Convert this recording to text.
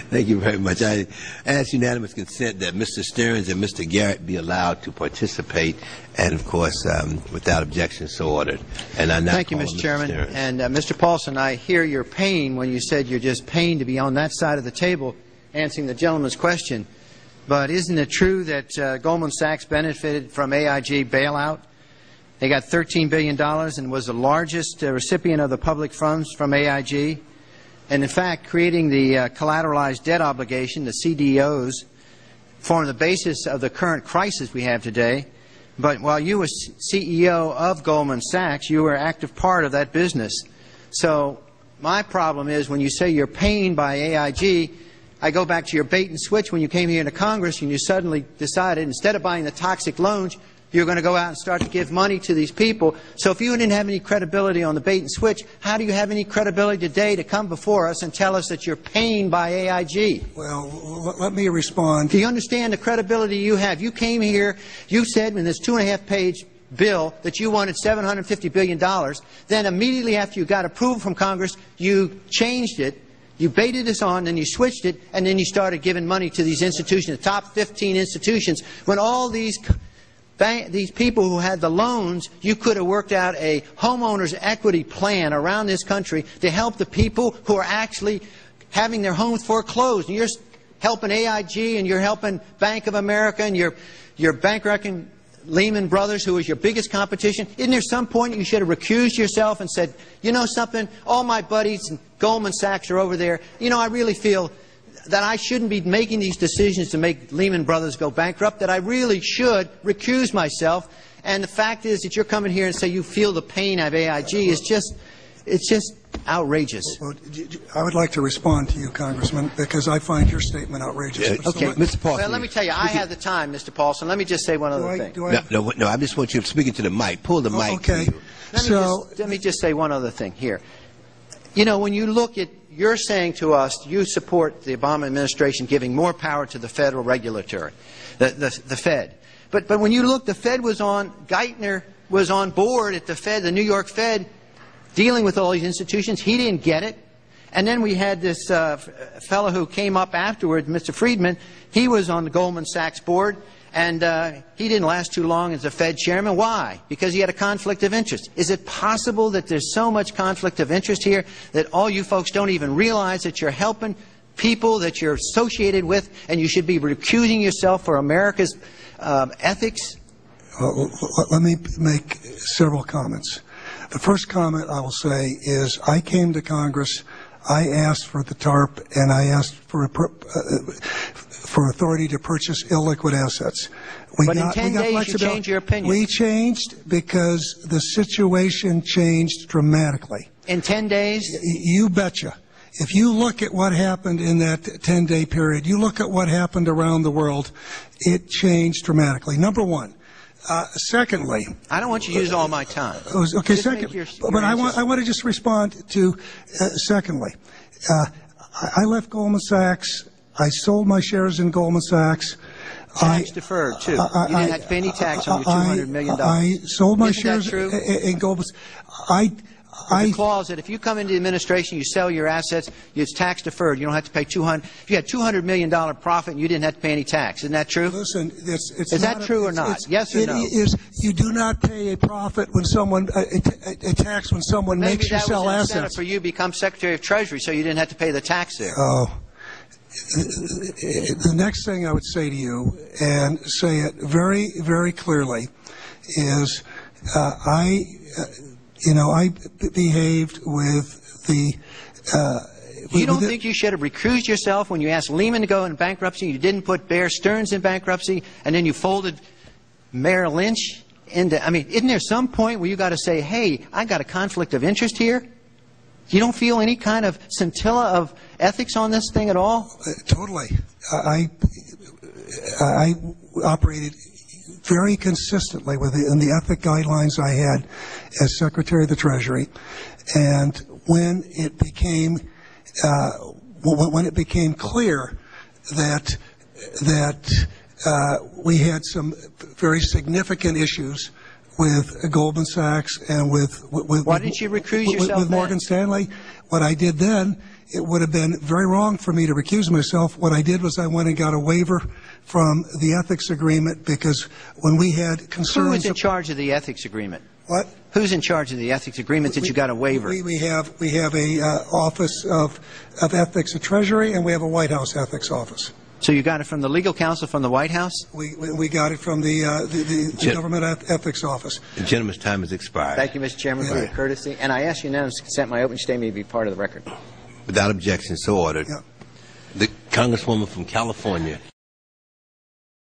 Thank you very much. I ask unanimous consent that Mr. Stearns and Mr. Garrett be allowed to participate, and of course, without objection, so ordered. And I now Thank you, Mr. Chairman. Stearns. And Mr. Paulson, I hear your pain when you said you're just pained to be on that side of the table answering the gentleman's question. But isn't it true that Goldman Sachs benefited from AIG bailout? They got $13 billion and was the largest recipient of the public funds from AIG. And in fact, creating the collateralized debt obligation, the CDOs, form the basis of the current crisis we have today. But while you were CEO of Goldman Sachs, you were an active part of that business. So my problem is when you say you're pained by AIG, I go back to your bait and switch when you came here into Congress and you suddenly decided instead of buying the toxic loans, you're going to go out and start to give money to these people. So if you didn't have any credibility on the bait and switch, how do you have any credibility today to come before us and tell us that you're pained by AIG? Well, let me respond. Do you understand the credibility you have? You came here, you said in this 2.5-page bill that you wanted $750 billion. Then immediately after you got approval from Congress, you changed it. You baited us on, then you switched it, and then you started giving money to these institutions, the top 15 institutions, when all these people who had the loans, you could have worked out a homeowners equity plan around this country to help the people who are actually having their homes foreclosed. And you're helping AIG and you're helping Bank of America and you're bankrupting Lehman Brothers, who was your biggest competition. Isn't there some point you should have recused yourself and said, you know something, all my buddies and Goldman Sachs are over there. You know, I really feel that I shouldn't be making these decisions to make Lehman Brothers go bankrupt, that I really should recuse myself. And the fact is that you're coming here and say you feel the pain of AIG is just, it's just outrageous. Well, I would like to respond to you, Congressman, because I find your statement outrageous. Okay, Mr. Paulson. Well, let me tell you, I have the time, Mr. Paulson. Let me just say one other thing. No, I just want you speaking to the mic. Pull the mic. Okay. Let me just say one other thing here. You know, when you look at, you're saying to us, you support the Obama administration giving more power to the federal regulatory, the Fed. But when you look, the Fed was on, Geithner was on board at the Fed, the New York Fed, dealing with all these institutions. He didn't get it. And then we had this fellow who came up afterwards, Mr. Friedman. He was on the Goldman Sachs board. And he didn't last too long as a Fed chairman. Why? Because he had a conflict of interest. Is it possible that there's so much conflict of interest here that all you folks don't even realize that you're helping people that you're associated with and you should be recusing yourself for America's ethics? Let me make several comments. The first comment I will say is I came to Congress, I asked for the TARP, and I asked for authority to purchase illiquid assets. But in 10 days you changed your opinion. We changed because the situation changed dramatically. In 10 days? You betcha. If you look at what happened in that 10-day period, you look at what happened around the world, it changed dramatically. Number one. Secondly, I don't want you to use all my time. Okay, but I want to just respond to secondly. I left Goldman Sachs. I sold my shares in Goldman Sachs. Tax deferred too. You didn't have to pay any tax on your $200 million. I sold my shares in Goldman Sachs. The clause that if you come into the administration, you sell your assets, it's tax deferred. You don't have to pay If you had $200 million profit, you didn't have to pay any tax. Isn't that true? Listen, is that true or not? Yes or no? It is. You do not pay a profit when someone a tax when someone makes you sell assets. Maybe that was an incentive for you to become Secretary of Treasury, so you didn't have to pay the tax there. Oh. The next thing I would say to you, and say it very, very clearly, is I behaved with the... You don't think you should have recused yourself when you asked Lehman to go in bankruptcy, you didn't put Bear Stearns in bankruptcy, and then you folded Merrill Lynch into... I mean, isn't there some point where you got to say, hey, I got a conflict of interest here? You don't feel any kind of scintilla of ethics on this thing at all? Totally. I operated very consistently within the ethic guidelines I had as Secretary of the Treasury, and when it became clear that we had some very significant issues with Goldman Sachs and with why didn't you recuse yourself with Morgan Stanley, what I did then it would have been very wrong for me to recuse myself. What I did was I went and got a waiver from the ethics agreement, because when we had concerns... Who is in charge of the ethics agreement? What? Who's in charge of the ethics agreement that you got a waiver? We have a Office of Ethics at Treasury, and we have a White House ethics office. So you got it from the legal counsel from the White House? We got it from the Government Ethics Office. The gentleman's time has expired. Thank you, Mr. Chairman, for your courtesy. And I ask unanimous consent my opening statement be part of the record. Without objection, so ordered. Yeah. The Congresswoman from California.